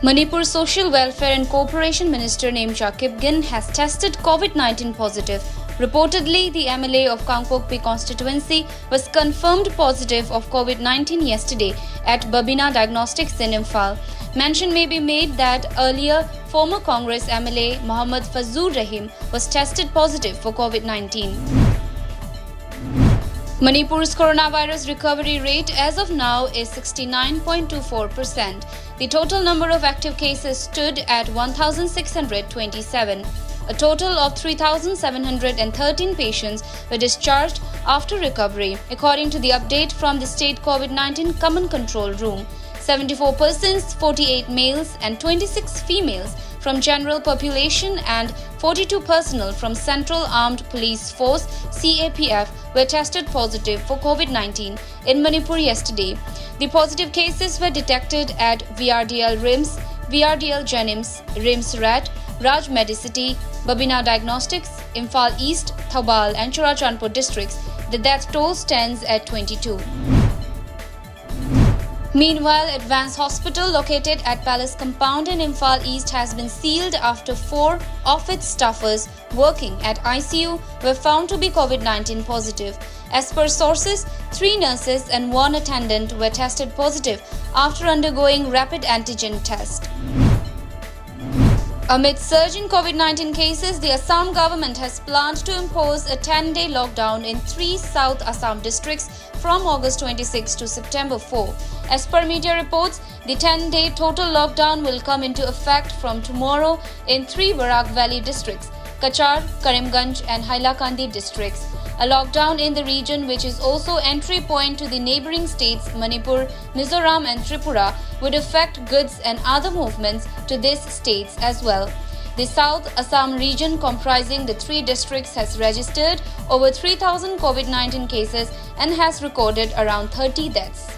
Manipur Social Welfare and Cooperation Minister Namja has tested COVID-19 positive. Reportedly, the MLA of Kangpokpi constituency was confirmed positive of COVID-19 yesterday at Babina Diagnostics in Imphal. Mention may be made that earlier former Congress MLA Mohammad Fazur Rahim was tested positive for COVID-19. Manipur's coronavirus recovery rate as of now is 69.24%. The total number of active cases stood at 1,627. A total of 3,713 patients were discharged after recovery, according to the update from the State COVID-19 Command Control Room. 74 persons, 48 males and 26 females from general population and 42 personnel from Central Armed Police Force CAPF were tested positive for COVID-19 in Manipur yesterday. The positive cases were detected at VRDL RIMS, VRDL Jenims, RIMS RAT, Raj Medicity, Babina Diagnostics, Imphal East, Thaubal and Churachandpur districts. The death toll stands at 22. Meanwhile, Advanced Hospital located at Palace Compound in Imphal East has been sealed after 4 of its staffers working at ICU were found to be COVID-19 positive. As per sources, 3 nurses and 1 attendant were tested positive after undergoing rapid antigen test. Amid surge in COVID-19 cases, the Assam government has planned to impose a 10-day lockdown in 3 South Assam districts from August 26 to September 4. As per media reports, the 10-day total lockdown will come into effect from tomorrow in 3 Barak Valley districts, Kachar, Karimganj and Hailakandi districts. A lockdown in the region, which is also entry point to the neighbouring states Manipur, Mizoram and Tripura, would affect goods and other movements to these states as well. The South Assam region, comprising the 3 districts, has registered over 3,000 COVID-19 cases and has recorded around 30 deaths.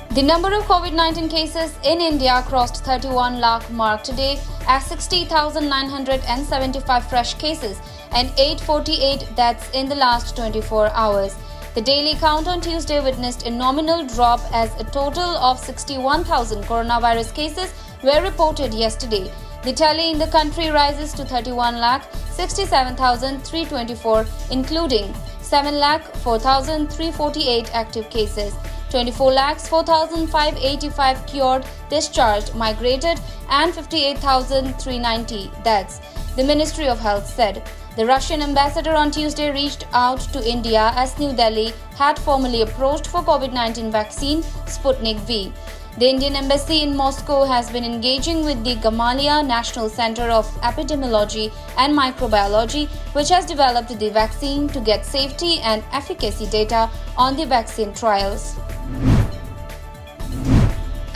The number of COVID-19 cases in India crossed 31 lakh mark today as 60,975 fresh cases and 848 deaths in the last 24 hours. The daily count on Tuesday witnessed a nominal drop as a total of 61,000 coronavirus cases were reported yesterday. The tally in the country rises to 31,67,324, including 7,04,348 active cases, 24,04,585 cured, discharged, migrated, and 58,390 deaths, the Ministry of Health said. The Russian ambassador on Tuesday reached out to India as New Delhi had formally approached for COVID-19 vaccine Sputnik V. The Indian embassy in Moscow has been engaging with the Gamaleya National Center of Epidemiology and Microbiology, which has developed the vaccine, to get safety and efficacy data on the vaccine trials.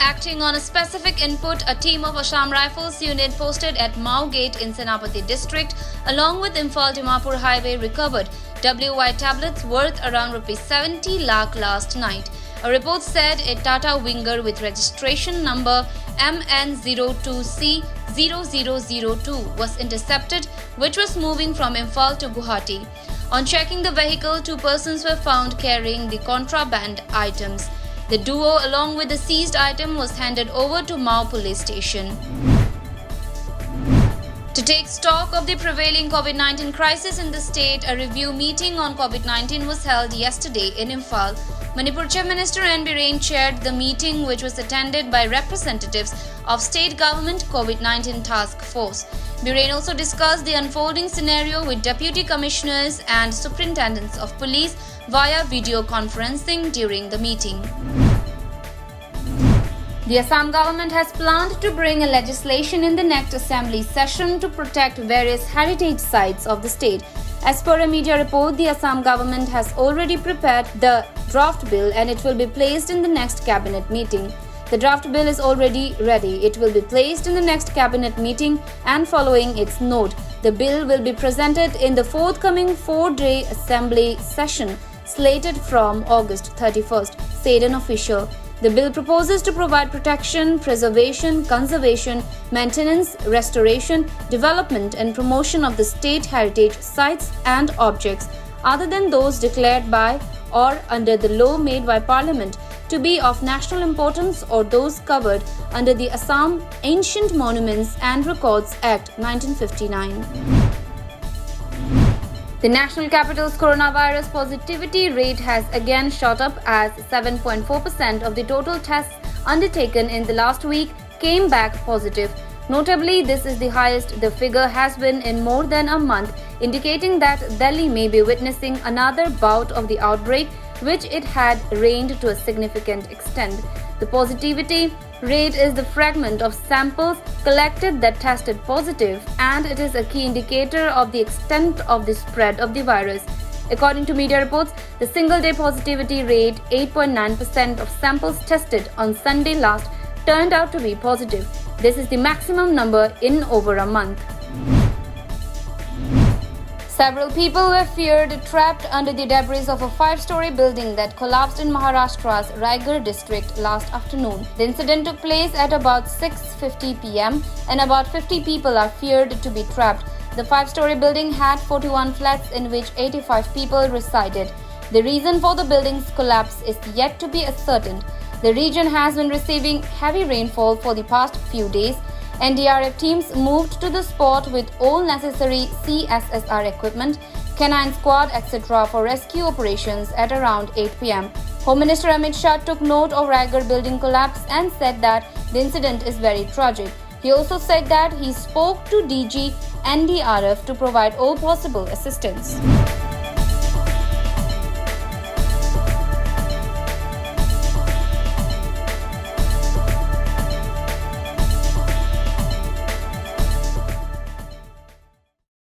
Acting on a specific input, a team of Assam Rifles unit posted at Mao Gate in Senapati district along with Imphal Dimapur highway recovered WY tablets worth around ₹70 lakh last night. A report said a Tata Winger with registration number MN02C0002 was intercepted, which was moving from Imphal to Guwahati. On checking the vehicle, 2 persons were found carrying the contraband items. The duo, along with the seized item, was handed over to Mao police station. To take stock of the prevailing COVID-19 crisis in the state, a review meeting on COVID-19 was held yesterday in Imphal. Manipur Chief Minister N. Biren chaired the meeting, which was attended by representatives of State Government COVID-19 Task Force. Biren also discussed the unfolding scenario with Deputy Commissioners and Superintendents of Police via video conferencing during the meeting. The Assam government has planned to bring a legislation in the next assembly session to protect various heritage sites of the state. As per a media report, the Assam government has already prepared the draft bill and it will be placed in the next cabinet meeting. The draft bill is already ready. It will be placed in the next cabinet meeting, and following its note, the bill will be presented in the forthcoming 4-day assembly session slated from August 31st, said an official. The bill proposes to provide protection, preservation, conservation, maintenance, restoration, development and promotion of the state heritage sites and objects other than those declared by or under the law made by Parliament to be of national importance or those covered under the Assam Ancient Monuments and Records Act 1959. The national capital's coronavirus positivity rate has again shot up as 7.4% of the total tests undertaken in the last week came back positive. Notably, this is the highest the figure has been in more than a month, indicating that Delhi may be witnessing another bout of the outbreak, which it had reigned to a significant extent. The positivity rate is the fragment of samples collected that tested positive, and it is a key indicator of the extent of the spread of the virus. According to media reports, the single-day positivity rate, 8.9% of samples tested on Sunday last, turned out to be positive. This is the maximum number in over a month. Several people were feared trapped under the debris of a 5-story building that collapsed in Maharashtra's Raigad district last afternoon. The incident took place at about 6:50 p.m. and about 50 people are feared to be trapped. The 5-story building had 41 flats in which 85 people resided. The reason for the building's collapse is yet to be ascertained. The region has been receiving heavy rainfall for the past few days. NDRF teams moved to the spot with all necessary CSSR equipment, canine squad, etc. for rescue operations at around 8 p.m. Home Minister Amit Shah took note of Raigad building collapse and said that the incident is very tragic. He also said that he spoke to DG NDRF to provide all possible assistance.